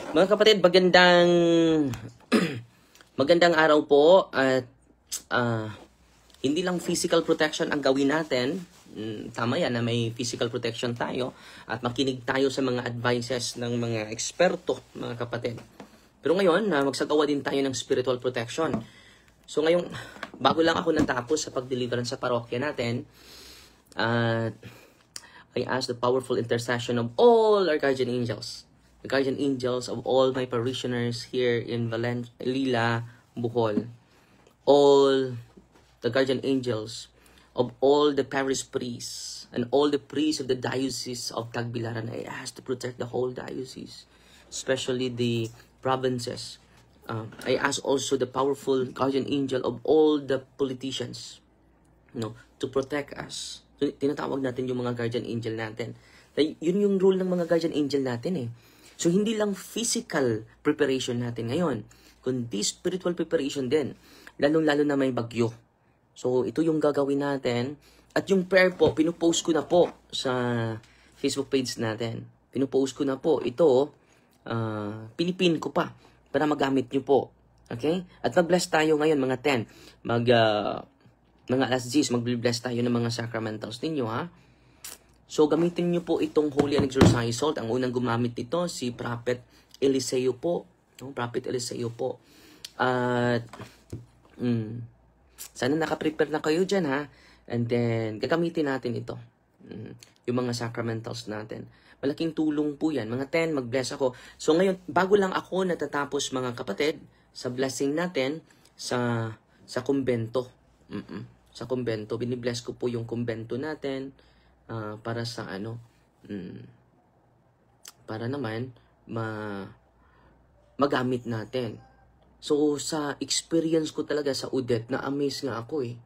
Mga kapatid, magandang araw po at hindi lang physical protection ang gawin natin. Tama yan na may physical protection tayo at makinig tayo sa mga advices ng mga eksperto, mga kapatid. Pero ngayon, magsagawa din tayo ng spiritual protection. So ngayon, bago lang ako natapos sa pag-deliverance sa parokya natin, I ask the powerful intercession of all our guardian angels, the guardian angels of all my parishioners here in Lila, Bohol, all the guardian angels of all the parish priests and all the priests of the diocese of Tagbilaran. I ask to protect the whole diocese, especially the provinces. I ask also the powerful guardian angel of all the politicians, to protect us. So, tinatawag natin yung mga guardian angel natin. Yun yung role ng mga guardian angel natin eh. So, hindi lang physical preparation natin ngayon, kundi spiritual preparation din. Lalong-lalo na may bagyo. So, ito yung gagawin natin. At yung prayer po, pinupost ko na po sa Facebook page natin. Pinupost ko na po. Ito, pinipin ko pa para magamit nyo po. Okay? At mag-bless tayo ngayon, mga 10. Mga alas 10, mag-bless tayo ng mga sacramentals ninyo, ha? So, gamitin nyo po itong Holy and Exorcised Salt. Ang unang gumamit nito, si Prophet Eliseo po. Prophet Eliseo po. At, sana nakaprepare na kayo dyan, ha? And then, gagamitin natin ito. Yung mga sacramentals natin. Malaking tulong po yan. Mga 10, mag-bless ako. So, ngayon, bago lang ako natatapos, mga kapatid, sa blessing natin sa kumbento. Sa kumbento. Binibless ko po yung kumbento natin. Para sa para naman magamit natin. So sa experience ko talaga sa Udet, na-amaze nga ako eh.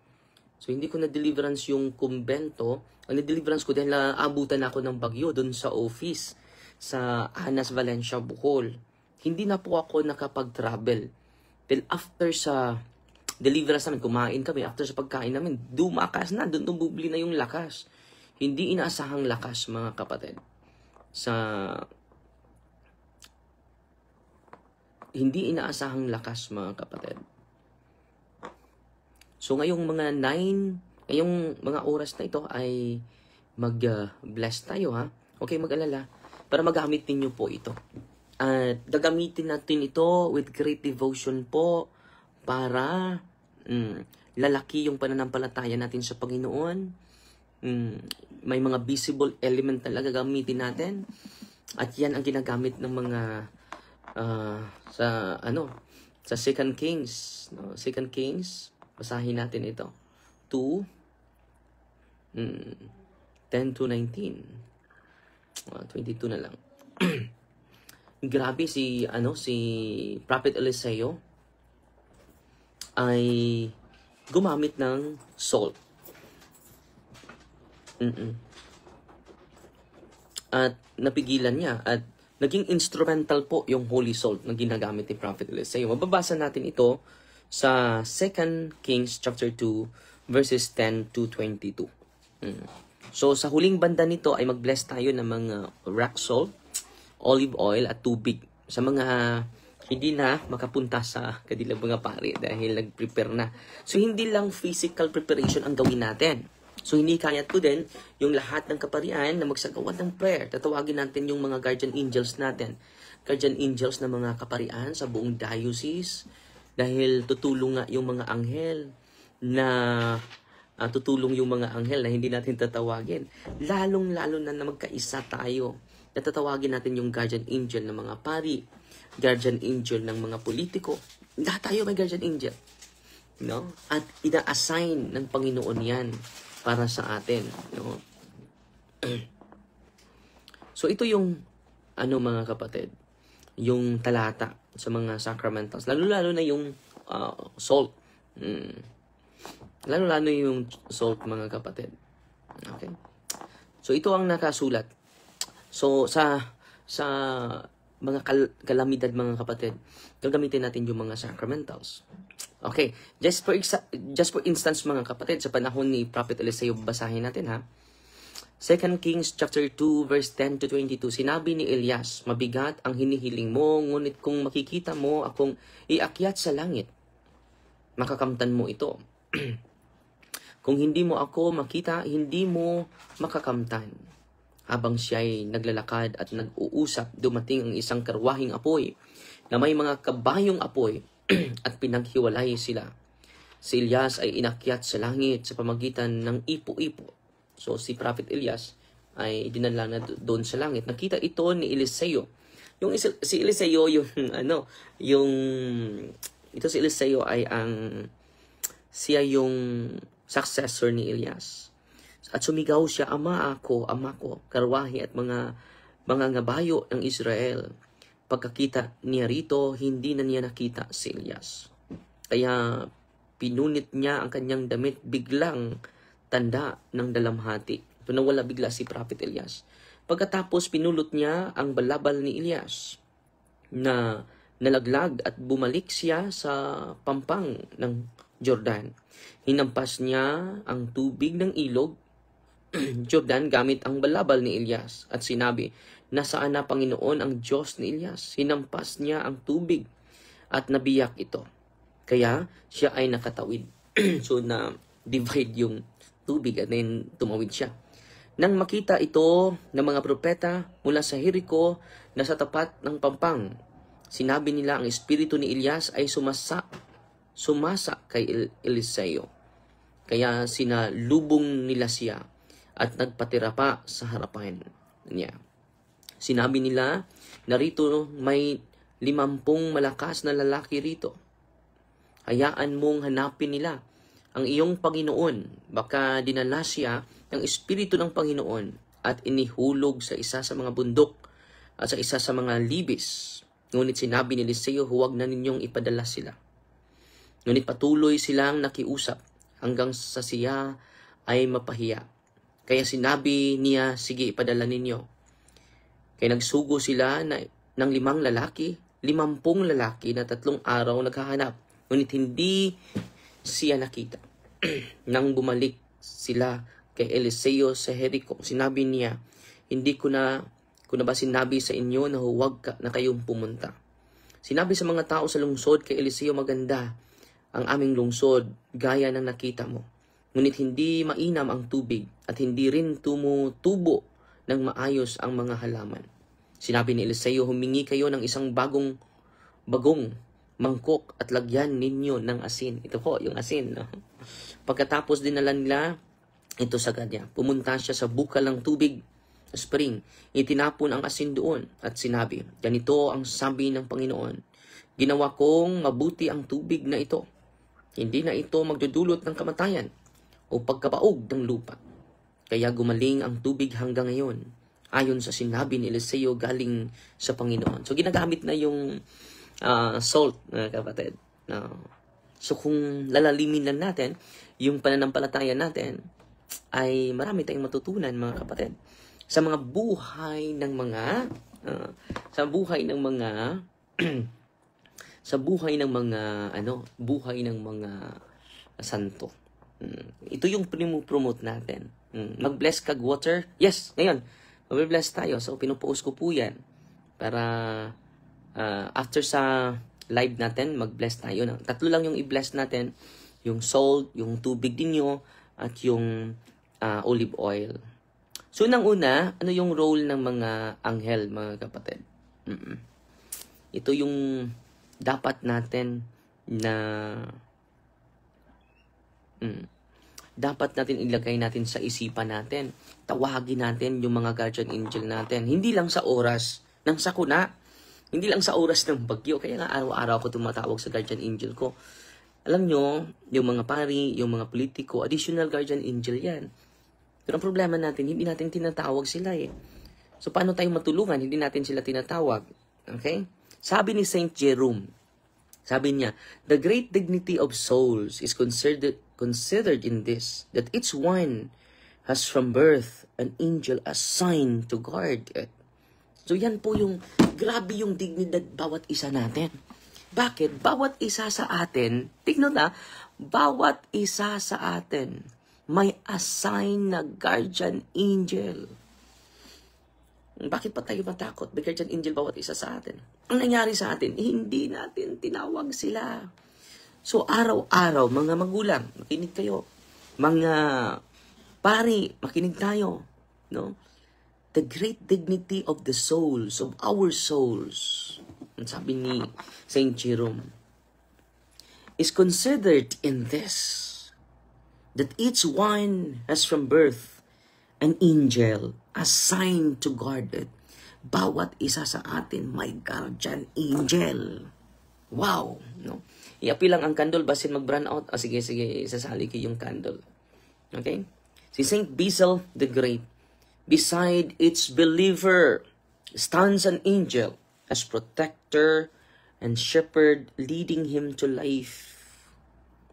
So hindi ko na-deliverance yung kumbento. Ang na-deliverance ko dahil naabutan ako ng bagyo doon sa office sa Anas Valencia, Bohol. Hindi na po ako nakapag-travel. Then after sa deliverance namin, kumain kami. After sa pagkain namin, dumakas na. Doon tumubli na yung lakas. Hindi inaasahang lakas, mga kapatid. Hindi inaasahang lakas, mga kapatid. So, ngayong mga oras na ito ay mag-bless tayo, ha? Okay, mag-alala. Para magamit ninyo po ito. At gagamitin natin ito with great devotion po para lalaki yung pananampalataya natin sa Panginoon. May mga visible element talaga gagamitin natin. At yan ang ginagamit ng mga sa 2 Kings. 2 Kings, basahin natin ito. 10 to 19. 22 na lang. Grabe si Prophet Eliseo ay gumamit ng salt. At napigilan niya at naging instrumental po yung holy salt na ginagamit ni Prophet Eliseo. Mababasa natin ito sa 2 Kings chapter 2 verses 10 to 22. So sa huling banda nito ay mag-bless tayo ng mga rock salt, olive oil at tubig. Sa mga hindi na makapunta sa kadilang mga pari dahil nag-prepare na. So hindi lang physical preparation ang gawin natin. So, hinikayat ko din yung lahat ng kaparian na magsagawa ng prayer. Tatawagin natin yung mga guardian angels natin. Guardian angels na mga kaparian sa buong diocese. Dahil tutulong nga yung mga anghel na hindi natin tatawagin. Lalong-lalo na magkaisa tayo. Natatawagin natin yung guardian angel ng mga pari. Guardian angel ng mga politiko. Lahat tayo may guardian angel. No? At ina-assign ng Panginoon yan para sa atin, no? So ito yung mga kapatid, yung talata sa mga sacramentals, lalo na yung salt. Lalo yung salt, mga kapatid. Okay? So ito ang nakasulat. So sa mga kalamidad, mga kapatid, gagamitin natin yung mga sacramentals. Okay, just for instance, mga kapatid, sa panahon ni Prophet Eliseo, basahin natin, ha. 2 Kings chapter 2 verse 10 to 22, sinabi ni Elias, mabigat ang hinihiling mo, ngunit kung makikita mo akong iakyat sa langit, makakamtan mo ito. Kung hindi mo ako makita, hindi mo makakamtan. Habang siya'y naglalakad at nag-uusap, dumating ang isang karwahing apoy na may mga kabayong apoy at pinaghiwalay sila. Si Elias ay inakyat sa langit sa pamagitan ng ipo-ipo. So si Prophet Elias ay dinala na doon sa langit. Nakita ito ni Eliseo. Si Eliseo si Eliseo ay siya yung successor ni Elias. At sumigaw siya, ama ko, karwahe at mga ngabayo ng Israel. Pagkakita niya rito, hindi na niya nakita si Elias. Kaya pinunit niya ang kanyang damit, biglang tanda ng dalamhati. Ito nawala bigla si Prophet Elias. Pagkatapos pinulot niya ang balabal ni Elias na nalaglag at bumalik siya sa pampang ng Jordan. Hinampas niya ang tubig ng ilog Jordan gamit ang balabal ni Elias at sinabi, nasaan na Panginoon ang Diyos ni Elias? Hinampas niya ang tubig at nabiyak ito. Kaya siya ay nakatawid. So na divide yung tubig at then tumawid siya. Nang makita ito ng mga propeta mula sa Jericho na sa tapat ng pampang, sinabi nila ang espiritu ni Elias ay sumasa kay Eliseo. Kaya sinalubong nila siya at nagpatira pa sa harapan niya. Sinabi nila, narito may 50 malakas na lalaki rito. Hayaan mong hanapin nila ang iyong Panginoon. Baka dinala siya ng Espiritu ng Panginoon at inihulog sa isa sa mga bundok at sa isa sa mga libis. Ngunit sinabi ni Eliseo, huwag na ninyong ipadala sila. Ngunit patuloy silang nakiusap hanggang sa siya ay mapahiya. Kaya sinabi niya, sige, ipadala ninyo. Kaya nagsugo sila ng 5 lalaki, 50 lalaki na 3 araw naghahanap. Ngunit hindi siya nakita. Nang bumalik sila kay Eliseo sa Jericho, sinabi niya, hindi ko na ba sinabi sa inyo na huwag na kayong pumunta? Sinabi sa mga tao sa lungsod kay Eliseo, maganda ang aming lungsod gaya ng nakita mo. Ngunit hindi mainam ang tubig at hindi rin tumutubo ng maayos ang mga halaman. Sinabi ni Eliseo, humingi kayo ng isang bagong mangkok at lagyan ninyo ng asin. Ito po, yung asin. No? Pagkatapos dinala nila ito sa kanya, pumunta siya sa bukal ng tubig, spring. Itinapon ang asin doon at sinabi, ganito ang sabi ng Panginoon, ginawa kong mabuti ang tubig na ito. Hindi na ito magdudulot ng kamatayan o pagkabaog ng lupa. Kaya gumaling ang tubig hanggang ngayon, ayon sa sinabi ni Eliseo galing sa Panginoon. So ginagamit na yung salt, kapatid. So kung lalalimin lang natin, yung pananampalataya natin, ay marami tayong matutunan, mga kapatid. Sa mga buhay ng mga, buhay ng mga santo. Ito yung promote natin. Mag-bless kag water. Yes, ngayon, mag-bless tayo. So, pinupost ko po yan. Para after sa live natin, mag-bless tayo. 3 lang yung i-bless natin. Yung salt, yung tubig dinyo, at yung olive oil. So, unang-una, ano yung role ng mga anghel, mga kapatid? Ito yung dapat natin na dapat natin ilagay natin sa isipan natin. Tawagin natin yung mga guardian angel natin. Hindi lang sa oras ng sakuna. Hindi lang sa oras ng bagyo. Kaya nga araw-araw ako tumatawag sa guardian angel ko. Alam nyo, yung mga pari, yung mga politiko, additional guardian angel yan. Pero ang problema natin, hindi natin tinatawag sila eh. So paano tayo matulungan? Hindi natin sila tinatawag. Okay? Sabi ni Saint Jerome, sabi niya, the great dignity of souls is considered in this, that each one has from birth an angel assigned to guard it. So yan po yung, grabe yung dignidad bawat isa natin. Bakit? Bawat isa sa atin, tignan na, bawat isa sa atin, may assign na guardian angel. Bakit pa tayo matakot? May guardian angel bawat isa sa atin. Ang nangyari sa atin, hindi natin tinawag sila. So, araw-araw, mga magulang, makinig kayo. Mga pari, makinig tayo. No? The great dignity of the souls, of our souls, ang sabi ni Saint Jerome, is considered in this, that each one has from birth an angel assigned to guard it. Bawat isa sa atin may guardian angel. Wow! No? Iapi lang ang candle, basin mag-burn out. Sige, isasali ko yung candle. Okay? Si Saint Basil the Great, beside its believer stands an angel as protector and shepherd leading him to life.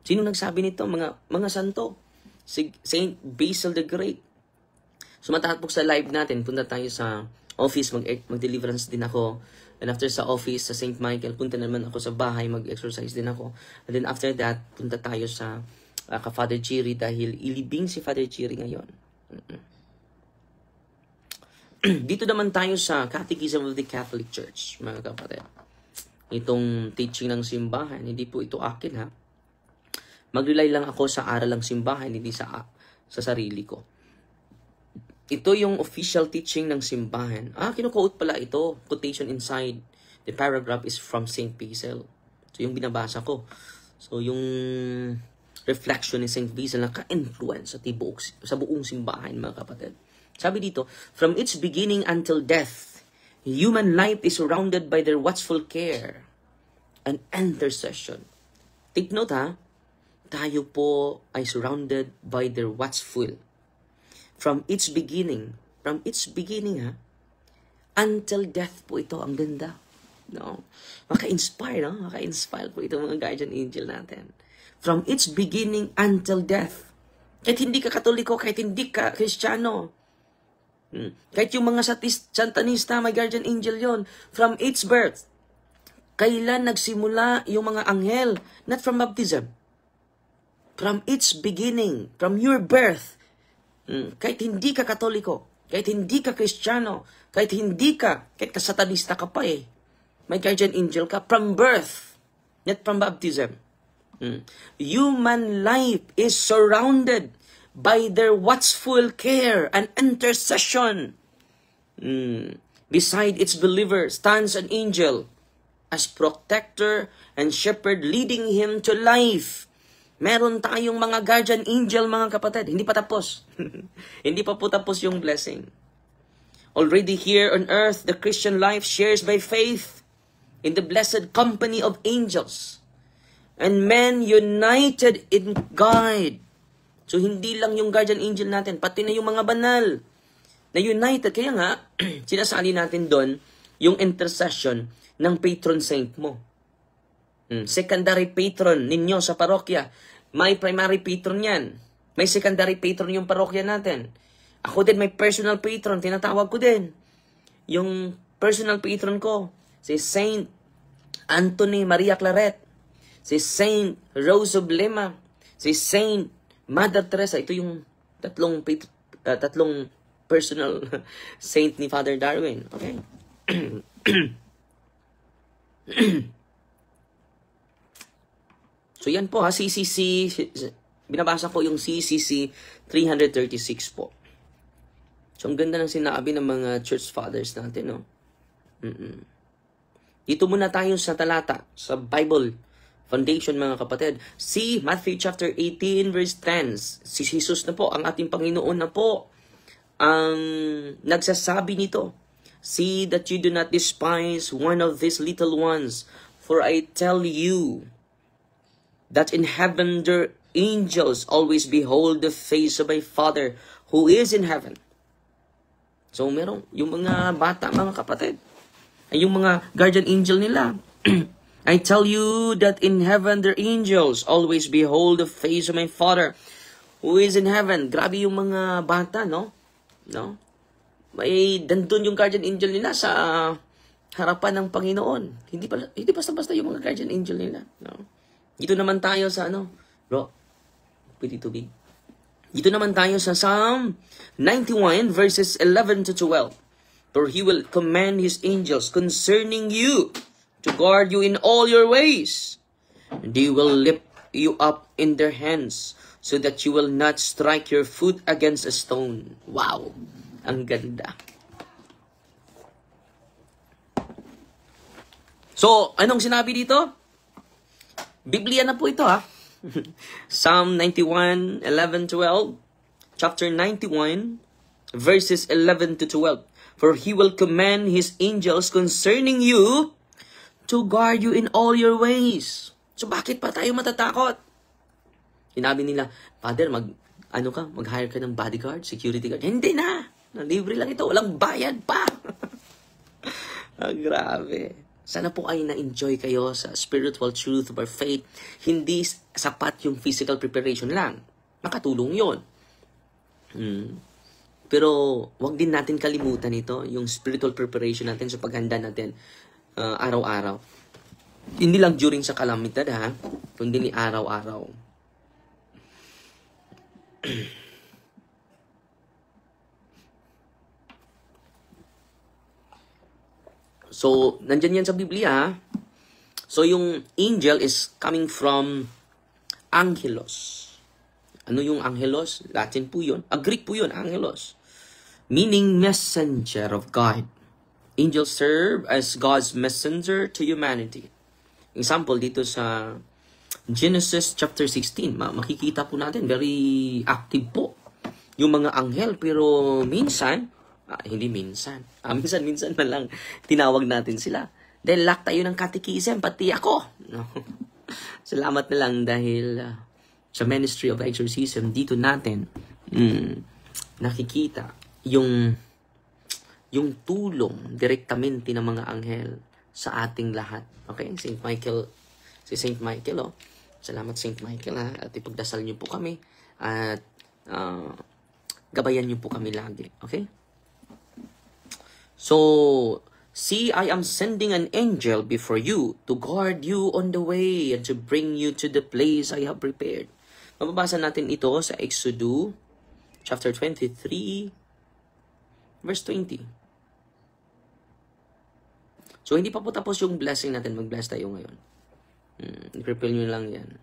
Sino nagsabi nito? Mga santo. Si Saint Basil the Great. So matatapos sa live natin, punta tayo sa office, mag-deliverance din ako. And after sa office, sa St. Michael, punta naman ako sa bahay, mag-exercise din ako. And then after that, punta tayo sa ka Father Chiri dahil ilibing si Father Chiri ngayon. Dito naman tayo sa Catechism of the Catholic Church, mga kapatid. Itong teaching ng simbahan, hindi po ito akin ha. Mag-rely lang ako sa aral ng simbahan, hindi sa sarili ko. Ito yung official teaching ng simbahan. Kinu-quote pala ito. Quotation inside the paragraph is from St. Basil. So, yung binabasa ko. So, yung reflection ni St. Basil na ka-influence sa buong simbahan, mga kapatid. Sabi dito, from its beginning until death, human life is surrounded by their watchful care and intercession. Take note ha, tayo po ay surrounded by their watchful. From its beginning ha, until death po ito. Ang ganda. No? Maka-inspire, no? Maka-inspire po ito mga guardian angel natin. From its beginning until death. Kahit hindi ka Katoliko, kahit hindi ka Kristiyano, kahit yung mga Santanista, may guardian angel yon. From its birth. Kailan nagsimula yung mga anghel? Not from baptism. From its beginning, from your birth, kahit hindi ka Katoliko, kahit hindi ka Kristiyano, kahit Satanista ka pa may guardian angel ka, from birth, not from baptism. Human life is surrounded by their watchful care and intercession. Beside its believer stands an angel as protector and shepherd leading him to life. Meron tayong mga guardian angel, mga kapatid. Hindi pa tapos. Hindi pa po tapos yung blessing. Already here on earth, the Christian life shares by faith in the blessed company of angels and men united in God. So, hindi lang yung guardian angel natin, pati na yung mga banal na united. Kaya nga, sinasali natin doon yung intercession ng patron saint mo. Secondary patron ninyo sa parokya. May primary patron yan. May secondary patron yung parokya natin. Ako din may personal patron. Tinatawag ko din. Yung personal patron ko, si Saint Anthony Maria Claret, si Saint Rose of Lima, si Saint Mother Teresa. Ito yung tatlong personal saint ni Father Darwin. Okay? So yan po ha, CCC, binabasa ko yung CCC 336 po. So ang ganda ng sinabi ng mga church fathers natin, no? Dito muna tayo sa talata, sa Bible Foundation, mga kapatid. See Matthew chapter 18 verse 10. Si Jesus na po, ang ating Panginoon na po, ang nagsasabi nito. See that you do not despise one of these little ones, for I tell you that in heaven their angels always behold the face of my Father who is in heaven. So meron yung mga bata, mga kapatid, ay yung mga guardian angel nila. I tell you that in heaven their angels always behold the face of my Father who is in heaven. Grabe yung mga bata, no? May dandun yung guardian angel nila sa harapan ng Panginoon. Hindi basta-basta yung mga guardian angel nila, no? Dito naman tayo sa bro, pwede tubig. Dito naman tayo sa Psalm 91 verses 11 to 12. For he will command his angels concerning you to guard you in all your ways. And they will lift you up in their hands so that you will not strike your foot against a stone. Wow! Ang ganda. So, anong sinabi dito? Biblia na po ito ha. Psalm 91, 11, 12. Chapter 91, verses 11 to 12. For he will command his angels concerning you to guard you in all your ways. So bakit pa tayo matatakot? Sinabi nila, Father, mag-hire ka ng bodyguard, security guard. Hindi na. Libre lang ito. Walang bayad pa. Grabe. Sana po ay na-enjoy kayo sa spiritual truth of our faith. Hindi sapat yung physical preparation lang. Makatulong yon. Pero wag din natin kalimutan ito, yung spiritual preparation natin sa paghanda natin araw-araw. Hindi lang during sa kalamidad ha, kundi ni araw-araw. So, nandyan yan sa Biblia. So, yung angel is coming from angelos. Ano yung angelos? Latin po yun. Greek po yun, angelos. Meaning messenger of God. Angels serve as God's messenger to humanity. Example, dito sa Genesis chapter 16, makikita po natin, very active po yung mga anghel. Pero minsan, minsan na lang tinawag natin sila. Dahil lack tayo ng katekism, pati ako. No? Salamat na lang dahil sa Ministry of Exorcism, dito natin nakikita yung tulong direktamente ng mga anghel sa ating lahat. Okay? Si Saint Michael, oh. Salamat Saint Michael, ha? At ipagdasal niyo po kami at gabayan niyo po kami lagi. Okay? So, see, I am sending an angel before you to guard you on the way and to bring you to the place I have prepared. Mababasa natin ito sa Exodus chapter 23, verse 20. So, hindi pa po tapos yung blessing natin. Mag-bless tayo ngayon. I-prepare nyo lang yan.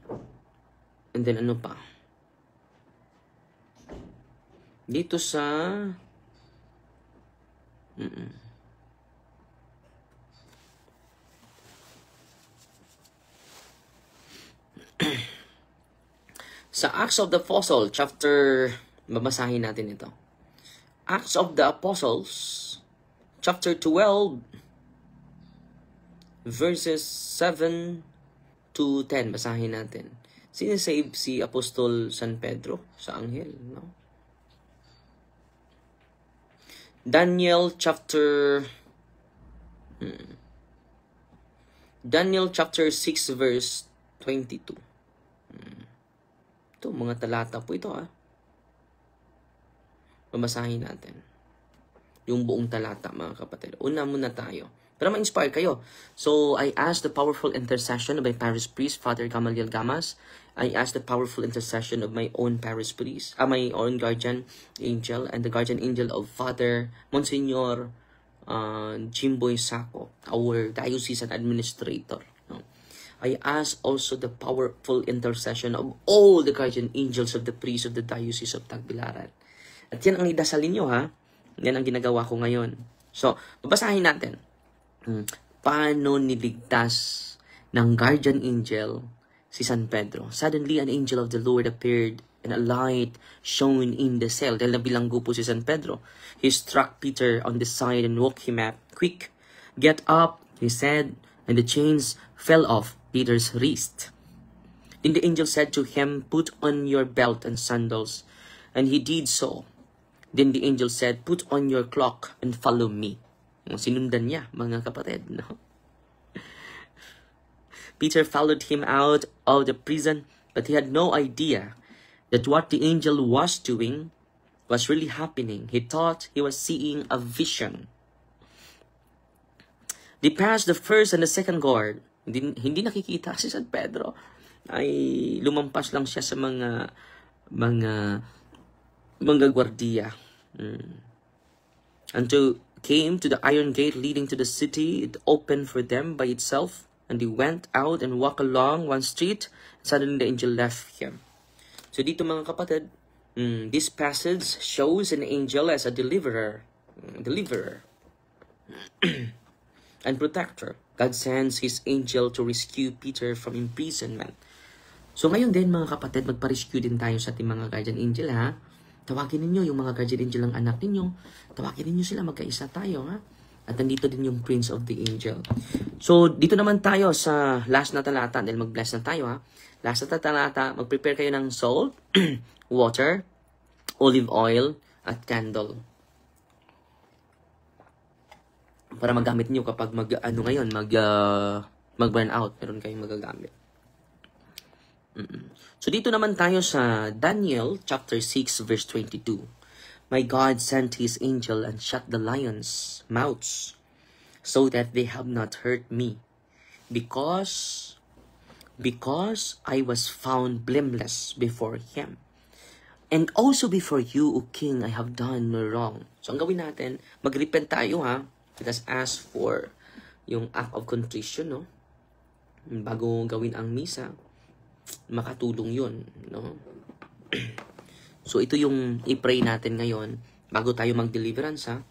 And then, ano pa? Dito sa sa Acts of the Apostles, babasahin natin ito. Acts of the Apostles, chapter 12, verses 7 to 10. Basahin natin. Sinisave si Apostol San Pedro sa anghel, no? Daniel chapter 6 verse 22. Ito, mga talata po ito ha. Babasahin natin. Yung buong talata mga kapatid. Una muna tayo. Pero ma-inspire kayo. So, I ask the powerful intercession of my parish priest, Father Gamaliel Gamas. I ask the powerful intercession of my own parish priest, my own guardian angel, and the guardian angel of Father Monsignor Jimboy Sacco, our diocesan administrator. No? I ask also the powerful intercession of all the guardian angels of the priests of the Diocese of Tagbilaran. At yan ang idasalin nyo ha. Yan ang ginagawa ko ngayon. So, babasahin natin. Paano niligtas ng guardian angel si San Pedro? Suddenly, an angel of the Lord appeared and a light shone in the cell. Dahil nabilanggo po si San Pedro. He struck Peter on the side and woke him up. Quick, get up, he said, and the chains fell off Peter's wrist. Then the angel said to him, put on your belt and sandals. And he did so. Then the angel said, put on your cloak and follow me. Sinundan niya, mga kapatid. No? Peter followed him out of the prison, but he had no idea that what the angel was doing was really happening. He thought he was seeing a vision. They passed the first and the second guard. Hindi nakikita si San Pedro. Ay lumampas lang siya sa mga mga gwardiya. Until came to the iron gate leading to the city, it opened for them by itself, and they went out and walked along one street, and suddenly the angel left him. So dito mga kapatid, this passage shows an angel as a deliverer and protector. God sends His angel to rescue Peter from imprisonment. So ngayon din mga kapatid, magpa-rescue din tayo sa ating mga guardian angel ha. Tawagin ninyo yung mga guardian angel ng anak ninyo. Tawagin ninyo sila, magkaisa tayo ha. At nandito din yung Prince of the Angel. So dito naman tayo sa last na talata, dahil mag-bless na tayo ha. Last na talata, mag-prepare kayo ng salt, water, olive oil, at candle. Para magamit niyo kapag mag-burn out, meron kayong magagamit. So dito naman tayo sa Daniel chapter 6 verse 22. My God sent His angel and shut the lions' mouths so that they have not hurt me, because I was found blameless before Him. And also before you, O King, I have done no wrong. So ang gawin natin, mag-repent tayo ha. Let us ask for yung act of contrition, no? Bago gawin ang misa, makatulong yun, no? So ito yung i-pray natin ngayon bago tayo mag-deliverance ha.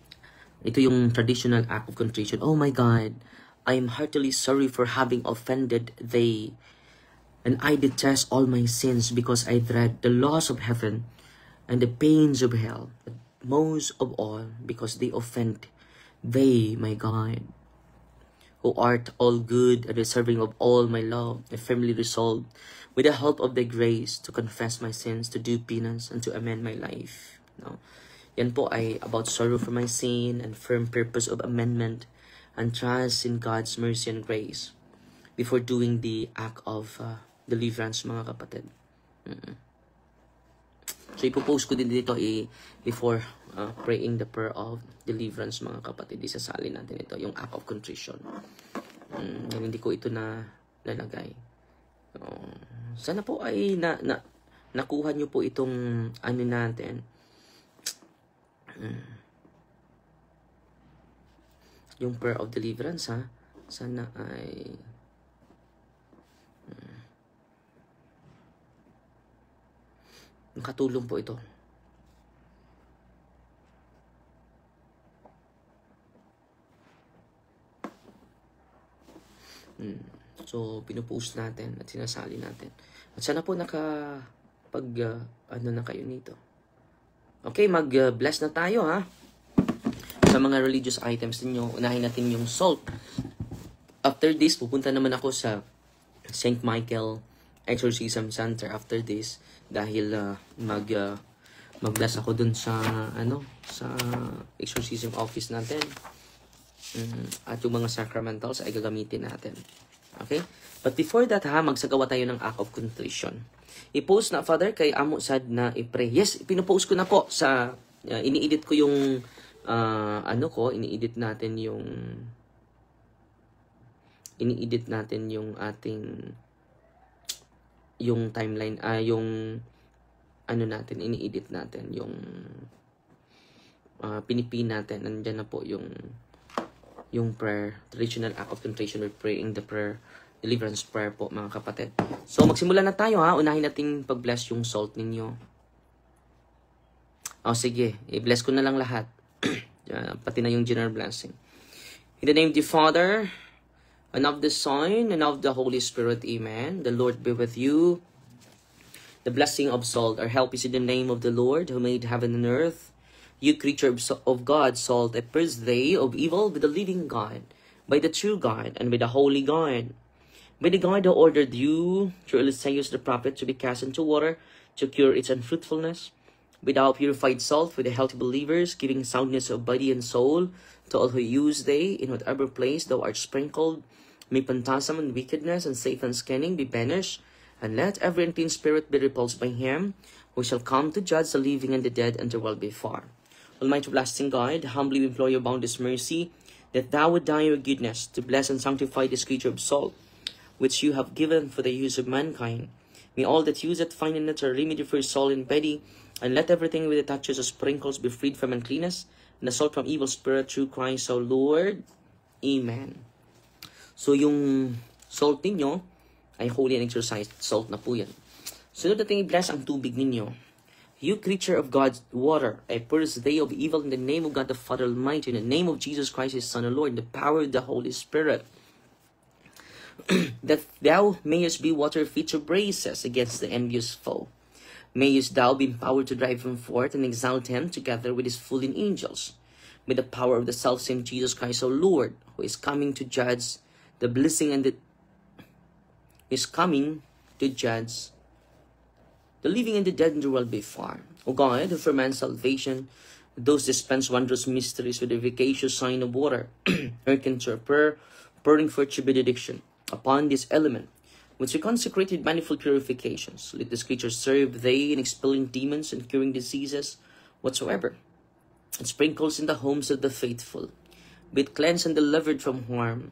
Ito yung traditional act of contrition. Oh my God, I am heartily sorry for having offended Thee, and I detest all my sins because I dread the loss of heaven and the pains of hell, but most of all because they offend Thee, my God, who art all good and deserving of all my love. I firmly resolved, with the help of Thy grace, to confess my sins, to do penance, and to amend my life. No? Yan po ay about sorrow for my sin and firm purpose of amendment and trust in God's mercy and grace before doing the act of deliverance, mga kapatid. So ipopost ko din dito before praying the prayer of deliverance, mga kapatid. Isasali natin ito, yung act of contrition. Hindi ko ito nalagay. Sana po ay nakuha nyo po itong ano natin. Yung prayer of deliverance ha. Sana ay nakatulong po ito. So, pinupost natin at sinasali natin. At sana po na kayo nito. Okay, mag-bless na tayo ha. Sa mga religious items ninyo, unahin natin yung salt. After this, pupunta naman ako sa St. Michael Exorcism Center after this. Dahil mag-bless ako dun sa exorcism office natin. At yung mga sacramentals ay gagamitin natin. Okay? But before that ha, magsagawa tayo ng act of contrition. I-post na, Father, kay Amo Sad na i-pray. Yes, pinupost ko na po sa, ini-edit ko yung, ini-edit natin yung ating, yung timeline, ini-edit natin, yung, pinipin natin, nandyan na po yung prayer, traditional act of contrition, we're praying the prayer, deliverance prayer po, mga kapatid. So, magsimula na tayo ha. Unahin natin pag-bless yung salt ninyo. Sige. I-bless ko na lang lahat. Pati na yung general blessing. In the name of the Father, and of the Son, and of the Holy Spirit. Amen. The Lord be with you. The blessing of salt. Our help is in the name of the Lord, who made heaven and earth. You creature of God, salt, a first day of evil with the living God, by the true God, and by the holy God. By the God who ordered you, through Eliseus the prophet, to be cast into water, to cure its unfruitfulness. By thou purified salt, with the healthy believers, giving soundness of body and soul, to all who use they, in whatever place thou art sprinkled, may phantasm and wickedness, and Satan's cunning be banished, and let every unclean spirit be repulsed by him, who shall come to judge the living and the dead, and the world be far. Almighty everlasting God, humbly we implore your boundless mercy, that thou would die your goodness, to bless and sanctify this creature of salt, which you have given for the use of mankind. May all that use it find in it a remedy for soul and body, And let everything with it touches or sprinkles be freed from uncleanness, and the salt from evil spirit through Christ our Lord. Amen. So yung salt ninyo ay holy and exercised salt na po yan. Sunod natin i-bless ang tubig ninyo. You creature of God's water, I purge thee of evil in the name of God the Father Almighty, in the name of Jesus Christ His Son, our Lord, in the power of the Holy Spirit. That thou mayest be water fit to braces against the envious foe. Mayest thou be empowered to drive him forth and exalt him together with his fallen angels, with the power of the selfsame Jesus Christ our Lord, who is coming to judge the blessing and the living and the dead in the world before. O God, who for man's salvation, those dispense wondrous mysteries with the efficacious sign of water, hearken to our prayer, pouring forth your benediction upon this element, which we consecrated manifold purifications. Let this creature serve thee in expelling demons and curing diseases whatsoever, and sprinkles in the homes of the faithful, be it cleansed and delivered from harm.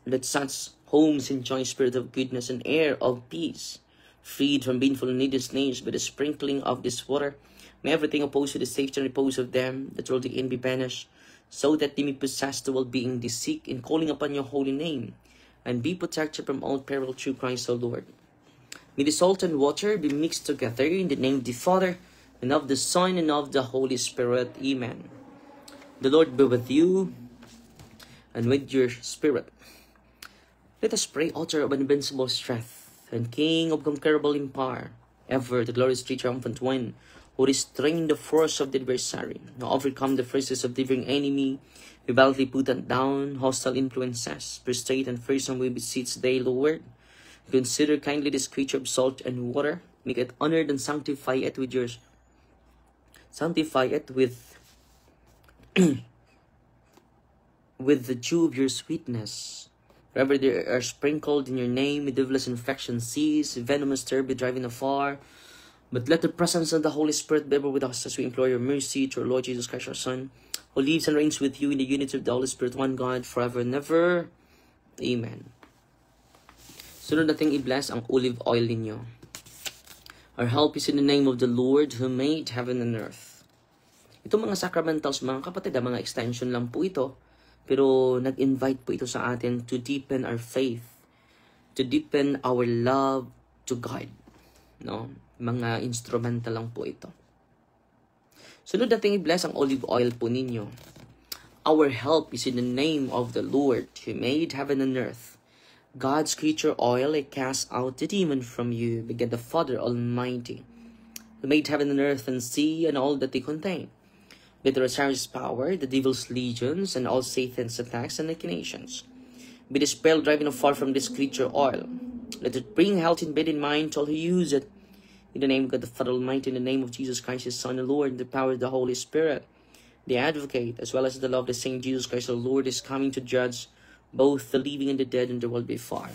Let such homes enjoy spirit of goodness and air of peace, freed from baneful and needless names by the sprinkling of this water. May everything opposed to the safety and repose of them that will the end be banished, so that they may possess the well-being they seek in calling upon your holy name, and be protected from all peril through Christ our Lord. May the salt and water be mixed together in the name of the Father, and of the Son, and of the Holy Spirit. Amen. The Lord be with you, and with your spirit. Let us pray, Author of invincible strength, and King of conquerable in power, ever the glorious triumphant one, who restrained the force of the adversary, now overcome the forces of the differing enemy, who boldly put down hostile influences, prostrate and fearsome we beseech thee, Lord. Consider kindly this creature of salt and water, make it honored and sanctify it with with the dew of your sweetness. Wherever they are sprinkled in your name, may devilish infection cease, venomous terror be driven afar. But let the presence of the Holy Spirit be ever with us as we implore your mercy to our Lord Jesus Christ, our Son, who lives and reigns with you in the unity of the Holy Spirit, one God, forever and ever. Amen. Sunod nating i-bless ang olive oil ninyo. Our help is in the name of the Lord who made heaven and earth. Itong mga sacramentals, mga kapatid, mga extension lang po ito. Pero nag-invite po ito sa atin to deepen our faith, to deepen our love to God. No? Mga instrumental lang po ito. Sunod natin i-bless ang olive oil po ninyo. Our help is in the name of the Lord who made heaven and earth. God's creature oil, I cast out the demon from you, beget the Father Almighty, who made heaven and earth and sea and all that they contain. With the Osiris power, the devil's legions, and all Satan's attacks and machinations, be dispelled, driving afar from this creature oil. Let it bring health in body and mind to all who use it. In the name of God the Father Almighty, in the name of Jesus Christ, His Son, the Lord, in the power of the Holy Spirit, the Advocate, as well as the love of the Saint Jesus Christ, our Lord, is coming to judge both the living and the dead in the world before.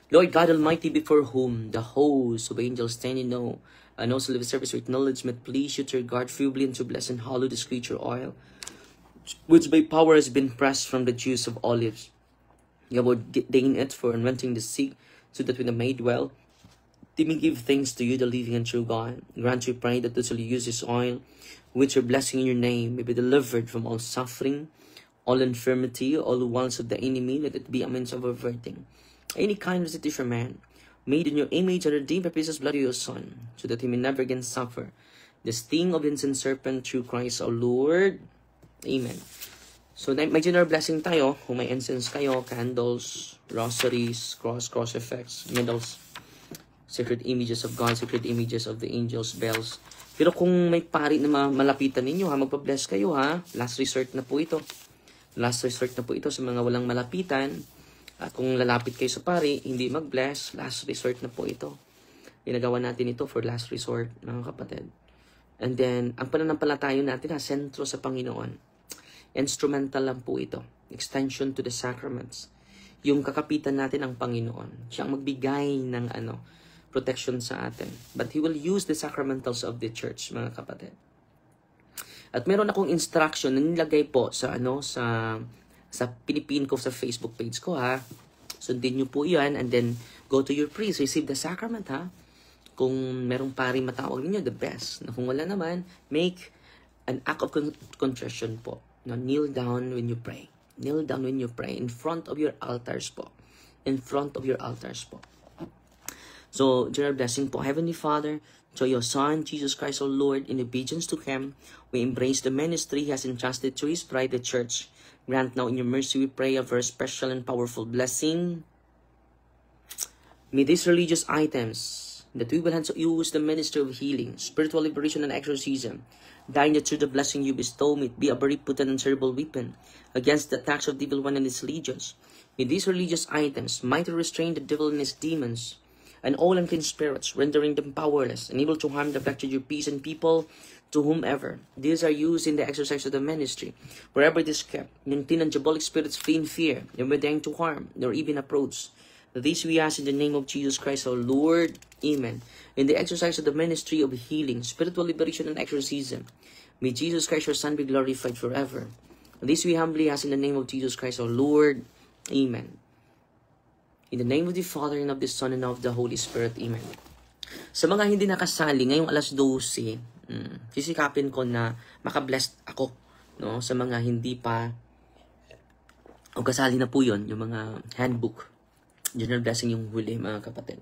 Lord God Almighty, before whom the hosts of angels stand in awe, and also live service with acknowledgement, please you to regard feebly and to bless and hallow this creature oil, which by power has been pressed from the juice of olives. You have ordained it for anointing the sick, so that when the made well, they may give thanks to you, the living and true God. Grant, we pray, that those who use this oil, which are blessing in your name, may be delivered from all suffering, all infirmity, all wiles of the enemy. Let it be a means of averting any kind of visitation from man, made in your image and redeemed by precious blood of your Son, so that he may never again suffer the sting of the ancient serpent, through Christ our Lord. Amen. So, may general blessing tayo. Kung may incense kayo, candles, rosaries, cross effects, medals, sacred images of God, sacred images of the angels, bells. Pero kung may pari na malapitan ninyo, magpa-bless kayo, ha. Last resort na po ito. Last resort na po ito sa mga walang malapitan. At kung lalapit kayo sa pari, hindi mag-bless, last resort na po ito. Ginagawa natin ito for last resort, mga kapatid. And then, ang pananampalataya natin, sentro sa Panginoon. Instrumental lang po ito. Extension to the sacraments. Yung kakapitan natin ang Panginoon. Siya ang magbigay ng protection sa atin. But He will use the sacramentals of the church, mga kapatid. At meron akong instruction na nilagay po sa pinipin ko sa Facebook page ko, ha. Sundin nyo po yan, and then go to your priest, receive the sacrament, ha. Kung merong pari matawag ninyo, the best. Na kung wala naman, make an act of contrition po. No, kneel down when you pray. Kneel down when you pray in front of your altars po. In front of your altars po. So, general blessing po. Heavenly Father, to your Son, Jesus Christ, our Lord, in obedience to Him, we embrace the ministry He has entrusted to His bride, the Church. Grant now in your mercy, we pray, a very special and powerful blessing. May these religious items that we will use the ministry of healing, spiritual liberation, and exorcism, dying the truth of blessing you bestow, may it be a very potent and terrible weapon against the attacks of the evil one and his legions. May these religious items mightily restrain the devil and his demons, and all unclean spirits, rendering them powerless and able to harm the affected your peace and people to whomever. These are used in the exercise of the ministry. Wherever it is kept, unclean and diabolic spirits flee in fear, never daring to harm, nor even approach. This we ask in the name of Jesus Christ, our Lord. Amen. In the exercise of the ministry of healing, spiritual liberation, and exorcism, may Jesus Christ, your Son, be glorified forever. This we humbly ask in the name of Jesus Christ, our Lord. Amen. In the name of the Father, and of the Son, and of the Holy Spirit. Amen. Sa mga hindi nakasali, ngayong alas 12, sisikapin ko na makablessed ako. No? Sa mga hindi pa, o kasali na po yun, yung mga handbook. General blessing yung huli, mga kapatid.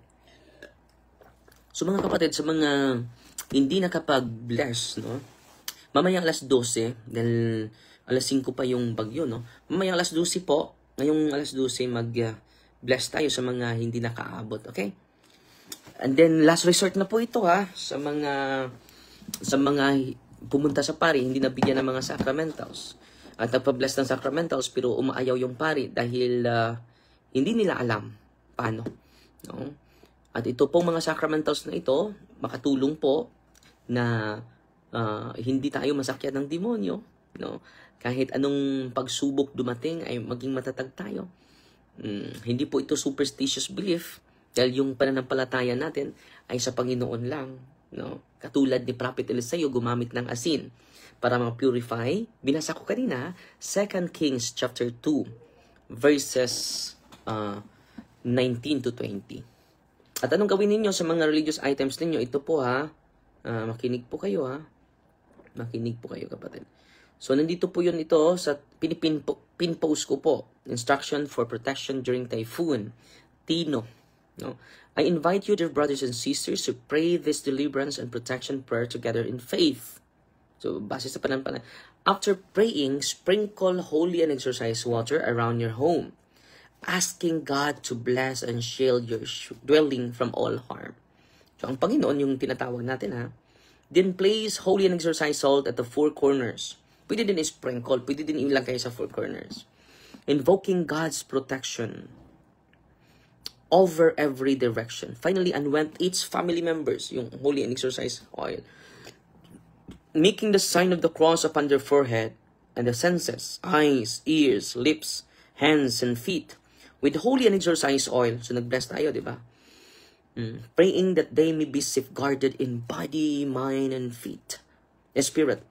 So mga kapatid, sa mga hindi nakapag-bless, no? Mamayang alas 12, dahil alas 5 pa yung bagyo, no? Mamayang alas 12 po, ngayong alas 12, mag-bless tayo sa mga hindi nakaabot, okay? And then, last resort na po ito, ha? Sa mga pumunta sa pari, hindi nabigyan ng mga sacramentals. At nagpa-bless ng sacramentals, pero umaayaw yung pari dahil hindi nila alam paano. No? At ito pong mga sacramentals na ito, makatulong po na hindi tayo masakyan ng demonyo. No? Kahit anong pagsubok dumating ay maging matatag tayo. Hindi po ito superstitious belief dahil yung pananampalataya natin ay sa Panginoon lang. No? Katulad ni Prophet Eliseo, gumamit ng asin para ma-purify. Binasa ko kanina, 2 Kings chapter 2, verses 19 to 20. At anong gawin ninyo sa mga religious items ninyo? Ito po ha. Makinig po kayo ha. Makinig po kayo kapatid. So nandito po yun ito sa pinpost ko po. Instruction for protection during typhoon. Tino. No? I invite you, dear brothers and sisters, to pray this deliverance and protection prayer together in faith. So base sa pananampalataya. After praying, sprinkle holy and exorcised water around your home, asking God to bless and shield your dwelling from all harm. So, ang Panginoon yung tinatawag natin, ha? Then place holy and exorcised salt at the four corners. Pwede din i-sprinkle, pwede din ilagay sa four corners. Invoking God's protection over every direction. Finally, anoint each family members, yung holy and exorcised oil, making the sign of the cross upon their forehead and the senses, eyes, ears, lips, hands, and feet, with holy and exorcised oil. So, nag-bless tayo, di ba? Praying that they may be safeguarded in body, mind, and feet. Spirit.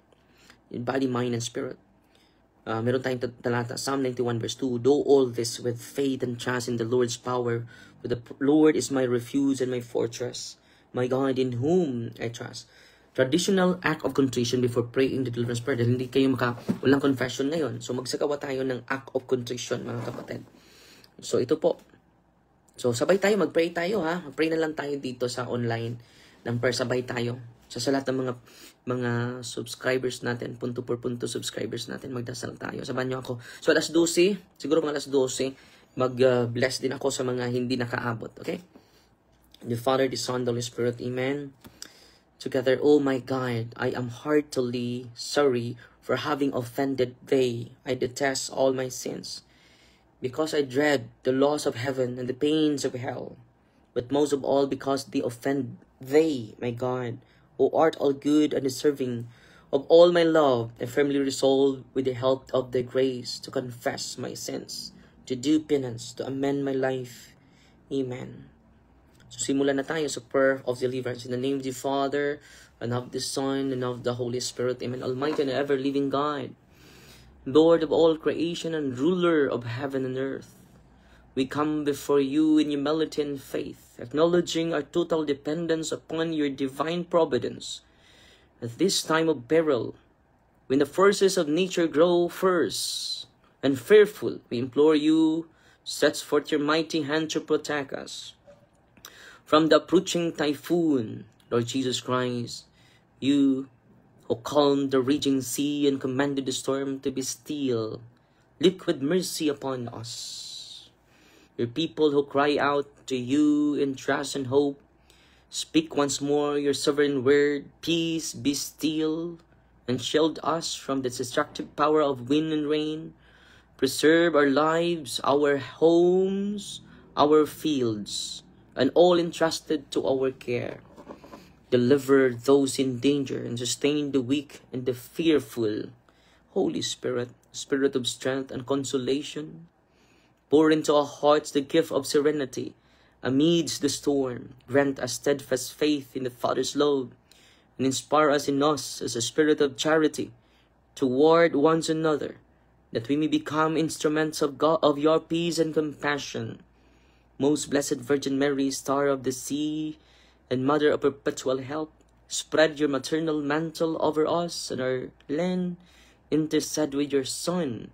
In body, mind, and spirit. Meron tayong talata, Psalm 91 verse 2. Do all this with faith and trust in the Lord's power. For the Lord is my refuge and my fortress, my God in whom I trust. Traditional act of contrition before praying the deliverance prayer. Dahil hindi kayo walang confession ngayon. So magsagawa tayo ng act of contrition, mga kapatid. So ito po. So sabay tayo, mag-pray tayo ha. Mag-pray na lang tayo dito sa online ng prayer. Sabay tayo. Sa lahat ng mga subscribers natin, punto por punto subscribers natin, magdasal tayo. Sabahan niyo ako. So alas 12, siguro mga alas 12, mag-bless din ako sa mga hindi nakaabot. Okay? The Father, the Son, the Holy Spirit. Amen. Together, oh my God, I am heartily sorry for having offended thee. I detest all my sins, because I dread the loss of heaven and the pains of hell, but most of all because they offend thee, my God, who art all good and deserving of all my love, and firmly resolved with the help of thy grace to confess my sins, to do penance, to amend my life. Amen. So simulan na tayo sa prayer of deliverance in the name of the Father, and of the Son, and of the Holy Spirit. Amen. Almighty and ever-living God, Lord of all creation and ruler of heaven and earth, we come before you in humility and faith, acknowledging our total dependence upon your divine providence. At this time of peril, when the forces of nature grow fierce and fearful, we implore you, stretch forth your mighty hand to protect us from the approaching typhoon. Lord Jesus Christ, you who calmed the raging sea and commanded the storm to be still, look with mercy upon us. Your people who cry out to you in trust and hope, speak once more your sovereign word, peace, be still, and shield us from the destructive power of wind and rain. Preserve our lives, our homes, our fields, and all entrusted to our care. Deliver those in danger and sustain the weak and the fearful. Holy Spirit, Spirit of strength and consolation, pour into our hearts the gift of serenity amidst the storm. Grant us steadfast faith in the Father's love, and inspire us in us as a spirit of charity toward one another, that we may become instruments of God, of your peace and compassion. Most Blessed Virgin Mary, Star of the Sea and Mother of perpetual help, spread your maternal mantle over us and our land. Intercede with your Son,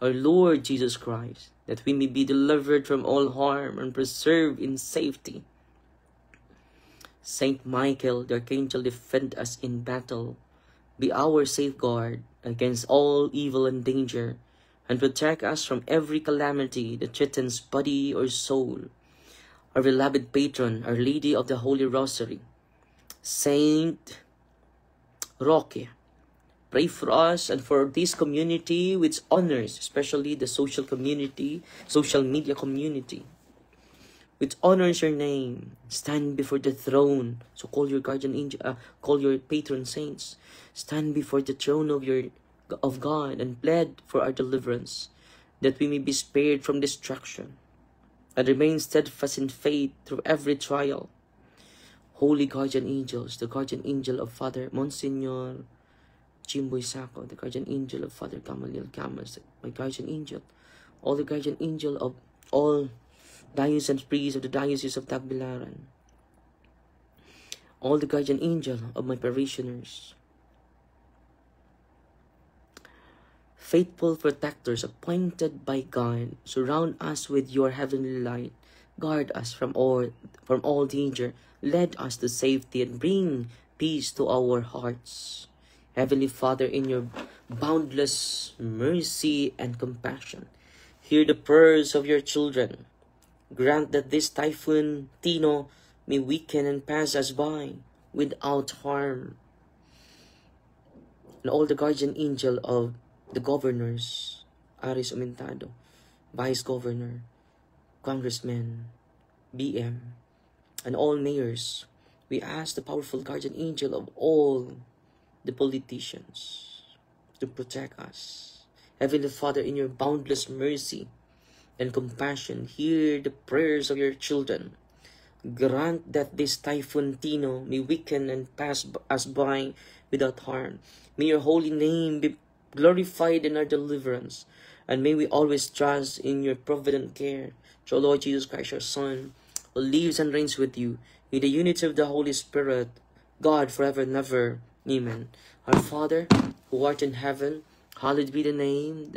our Lord Jesus Christ, that we may be delivered from all harm and preserved in safety. Saint Michael, the Archangel, defend us in battle. Be our safeguard against all evil and danger, and protect us from every calamity that threatens body or soul. Our beloved patron, Our Lady of the Holy Rosary, Saint Roque, pray for us and for this community which honors, especially the social media community, which honors your name. Stand before the throne. So call your guardian angel, call your patron saints. Stand before the throne of God and plead for our deliverance, that we may be spared from destruction and remain steadfast in faith through every trial. Holy guardian angels, the guardian angel of Father Monsignor Jimboy Sacco, the guardian angel of Father Gamaliel Gamas, my guardian angel, all the guardian angel of all diocesan and priests of the Diocese of Tagbilaran, all the guardian angel of my parishioners, faithful protectors appointed by God, surround us with your heavenly light, guard us from all danger, lead us to safety, and bring peace to our hearts. Heavenly Father, in your boundless mercy and compassion, hear the prayers of your children. Grant that this typhoon Tino may weaken and pass us by without harm. And all the guardian angel of the governors, Aris Aumentado, Vice Governor, Congressmen, BM, and all mayors, we ask the powerful guardian angel of all the politicians to protect us. Heavenly Father, in your boundless mercy and compassion, hear the prayers of your children. Grant that this typhoon Tino may weaken and pass us by without harm. May your holy name be glorified in our deliverance, and may we always trust in your provident care. Through Lord Jesus Christ, your Son, who lives and reigns with you in the unity of the Holy Spirit, God forever and ever. Amen. Our Father, who art in heaven, hallowed be the name,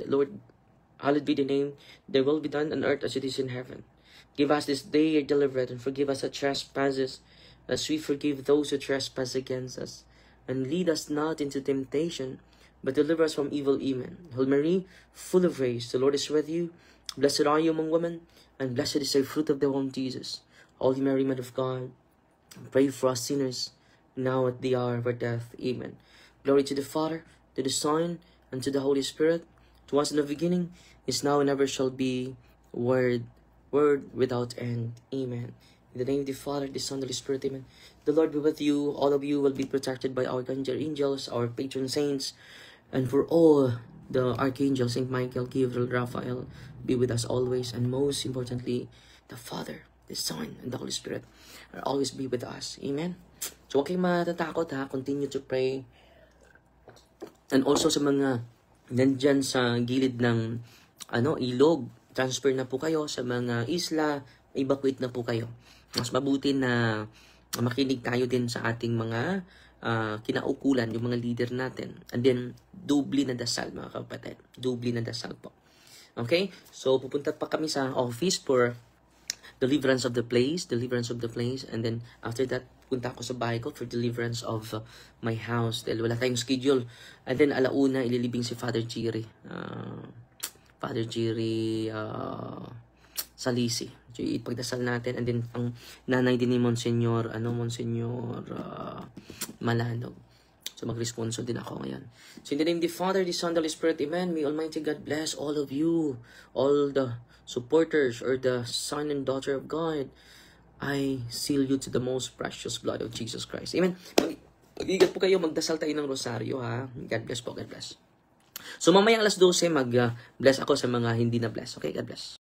hallowed be the name, thy will be done on earth as it is in heaven. Give us this day your deliverance, and forgive us our trespasses, as we forgive those who trespass against us. And lead us not into temptation, but deliver us from evil. Amen. Hail Mary, full of grace, the Lord is with you. Blessed are you among women, and blessed is the fruit of the womb, Jesus. Holy Mary, Mother of God, pray for us sinners, now at the hour of our death. Amen. Glory to the Father, to the Son, and to the Holy Spirit, to us in the beginning, is now, and ever shall be, word without end. Amen. In the name of the Father, the Son, and the Holy Spirit. Amen. The Lord be with you. All of you will be protected by our guardian angels, our patron saints, and for all the archangels, Saint Michael, Gabriel, Raphael, be with us always. And most importantly, the Father, the Son, and the Holy Spirit are always be with us. Amen. So huwag kayong matatakot ha. Continue to pray. And also sa mga nandyan sa gilid ng ilog, transfer na po kayo sa mga isla, evacuate na po kayo. Mas mabuti na makinig tayo din sa ating mga kinaukulan, yung mga leader natin. And then, doubly na dasal, mga kapatid. Doubly na dasal po. Okay? So, pupunta pa kami sa office for deliverance of the place, and then after that, punta ako sa bahay ko for deliverance of my house dahil wala tayong schedule. And then, alauna, ililibing si Father Jerry. Father Jerry Salisi. So, ipagdasal natin. And then, ang nanay din ni Monsignor Malanog. So, mag-responso din ako ngayon. So, in the name of the Father, the Son, the Holy Spirit, Amen. May Almighty God bless all of you, all the supporters or the son and daughter of God. I seal you to the most precious blood of Jesus Christ. Amen. Mag-igat po kayo, magdasal tayo ng rosaryo, ha? God bless po, God bless. So, mamaya alas 12, mag-bless ako sa mga hindi na bless. Okay, God bless.